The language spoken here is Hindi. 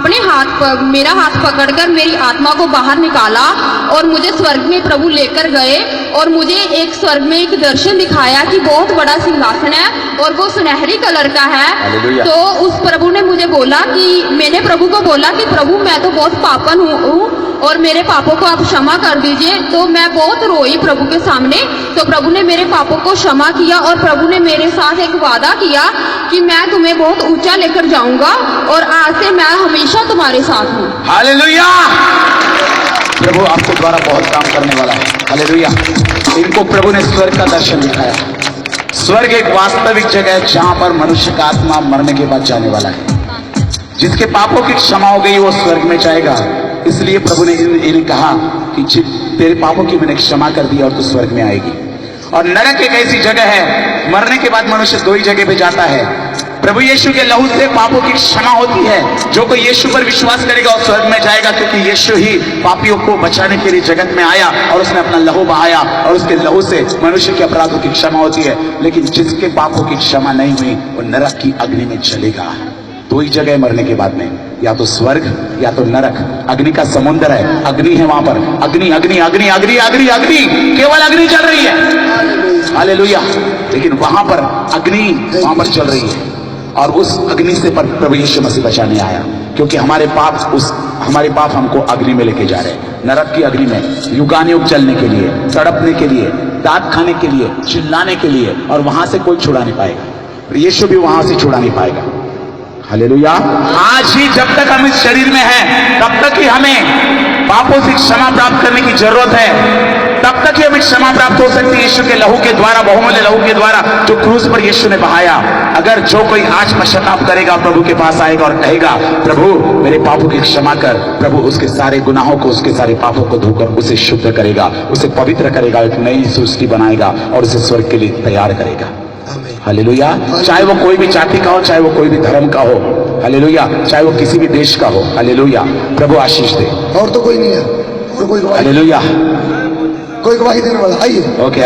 मेरा हाथ पकड़कर मेरी आत्मा को बाहर निकाला और मुझे स्वर्ग में प्रभु लेकर गए और मुझे एक स्वर्ग में एक दर्शन दिखाया कि बहुत बड़ा सिंहासन है और वो सुनहरी कलर का है। तो उस प्रभु ने मुझे बोला कि मैंने प्रभु को बोला कि प्रभु मैं तो बहुत पापन हूँ और मेरे पापों को आप क्षमा कर दीजिए। तो मैं बहुत रोई प्रभु के सामने। तो प्रभु ने मेरे पापों को क्षमा किया और प्रभु ने मेरे साथ एक वादा किया कि मैं तुम्हें बहुत ऊंचा लेकर जाऊंगा और आज से मैं हमेशा तुम्हारे साथ हूँ। हालेलुया। प्रभु आपके द्वारा बहुत काम करने वाला है। हालेलुया। इनको प्रभु ने स्वर्ग का दर्शन दिखाया। स्वर्ग एक वास्तविक जगह है जहां पर मनुष्य का आत्मा मरने के बाद जाने वाला है। जिसके पापों की क्षमा हो गई वो स्वर्ग में जाएगा। इसलिए प्रभु ने इन्हें कहा कि तेरे पापों की मैंने क्षमा कर दी और तू स्वर्ग में आएगी। और नरक एक ऐसी जगह है, मरने के बाद मनुष्य दो ही जगह पे जाता है। प्रभु यीशु के लहू से पापों की क्षमा होती है। जो कोई यीशु पर विश्वास करेगा वो स्वर्ग में जाएगा, क्योंकि यीशु ही पापियों को बचाने के लिए जगत में आया और उसने अपना लहू बहाया और उसके लहू से मनुष्य के अपराधों की क्षमा होती है। लेकिन जिसके पापों की क्षमा नहीं हुई वो नरक की अग्नि में जलेगा। दो ही जगह मरने के बाद में, या तो स्वर्ग या तो नरक। अग्नि का समुद्र है, अग्नि है वहां पर। अग्नि अग्नि अग्नि अग्नि अग्नि अग्नि, केवल अग्नि चल रही है। हालेलुया। लेकिन वहां पर अग्नि वहां पर चल रही है और उस अग्नि से पर प्रभु यीशु मसीह बचाने आया, क्योंकि हमारे पाप हमको अग्नि में लेके जा रहे हैं। नरक की अग्नि में युगानुयुग चलने के लिए, तड़पने के लिए, दांत खाने के लिए, चिल्लाने के लिए, और वहां से कोई छुड़ा नहीं पाएगा। यीशु भी वहां से छुड़ा नहीं पाएगा। हालेलुया। आज ही जब तक हम इस शरीर में हैं तब तक ही हमें पापों से क्षमा प्राप्त करने की जरूरत है। तब तक ही हमें क्षमा प्राप्त हो सकती है यीशु के लहू के द्वारा, बहुमूल्य लहू के द्वारा जो क्रूस पर यीशु ने बहाया। अगर जो कोई आज पश्चाताप करेगा, प्रभु के पास आएगा और कहेगा प्रभु मेरे पापों की क्षमा कर, प्रभु उसके सारे गुनाहों को, उसके सारे पापों को धोकर उसे शुद्ध करेगा, उसे पवित्र करेगा, एक नई सृष्टि बनाएगा और उसे स्वर्ग के लिए तैयार करेगा। हालेलुया। चाहे वो कोई भी जाति का हो, चाहे वो कोई भी धर्म का हो। हालेलुया। चाहे वो किसी भी देश का हो। हालेलुया। प्रभु आशीष दे। और तो कोई नहीं है, और कोई गवाही, हालेलुया, कोई गवाही देने वाला। आइए। ओके।